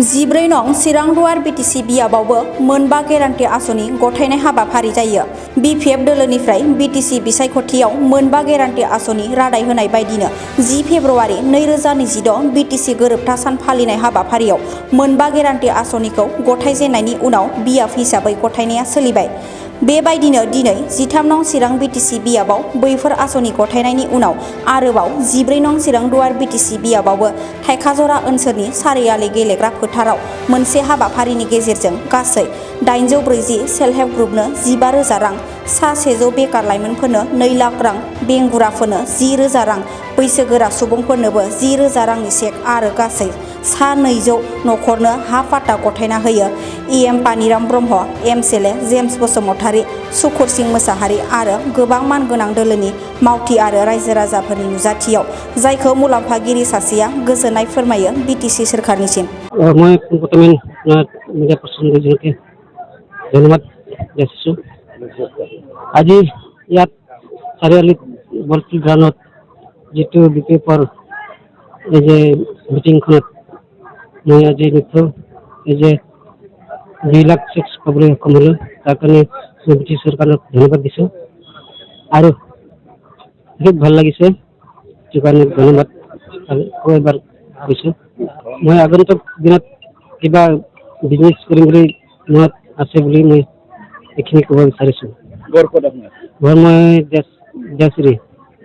14 नं चिरां दुवार बिटिसि बियाबावबो मोनबा गेरान्टि आसनि गथायनाय हाबाफारि जायो। बिपिएफ दोलोनिफ्राय बिटिसि बिसायख'थियाव मोनबा गेरान्टि आसनि रादाय होनाय बायदिनो 10 फेब्रुवारि 2026 बिटिसि गोरोबथा सान फालिनाय हाबाफारियाव मोनबा गेरान्टि आसनिखौ गथायजेननायनि उनाव बियाब हिसाबै गथायनाया सोलिबाय। बेबायदिनो दिनै 13 नं चिरां बिटिसि बियाबाव बैफोर आसनि गथायनायनि उनाव आरोबाव 14 नं चिरां दुवार बिटिसि बियाबावबो थाइखाजरा ओनसोलनि सारियालि गेलेग्रा फोथाराव मोनसे हाबाफारिनि गेजेरजों गासै 840 सेल्फ हेल्प ग्रुपनो 15,000 रां, सा 100 बेकार लाइमोनफोरनो 2 लाख रां, बेंगुराफोरनो 10,000 रां, बैसोगोरा सुबुंफोरनोबो 10,000 रांनि चेक आरो गासै सा 200 नखरनो हा पाट्टा गथायना होयो। इएम पानिराम ब्रह्म, एमएलए जेम्स बसुमतारी, सुखुर सिं मोसाहारि आरो गोबां मानगोनां दोलोनि मावथि आरो रायजो राजाफोरनि नुजाथियाव जायखौ मुलाम्फागिरि सासेया गोजोननाय फोरमायो बिटिसि सोरखारनिसिम। मैं मीडिया पर्सन धन्यवाद जासिছোঁ। আজি ইয়াত চাৰিআলি বলফিল্ড গ্ৰাউণ্ডত যিটো বিপিএফৰ এই যে মিটিংখনত মই আজি নিশ্চয় এই যে 2 লাখ চেক পাবলৈ সক্ষম হ'লোঁ, তাৰ কাৰণে মই ব্ৰিটিছ চৰকাৰক ধন্যবাদ দিছোঁ আৰু বহুত ভাল লাগিছে, সেইটো কাৰণে ধন্যবাদ আকৌ এবাৰ কৈছোঁ। মই আগন্তুক দিনত কিবা বিজনেছ কৰিম বুলি মনত আছে বুলি মই এইখিনি ক'ব বিচাৰিছোঁ। ঘৰ মই দেশশ্ৰী।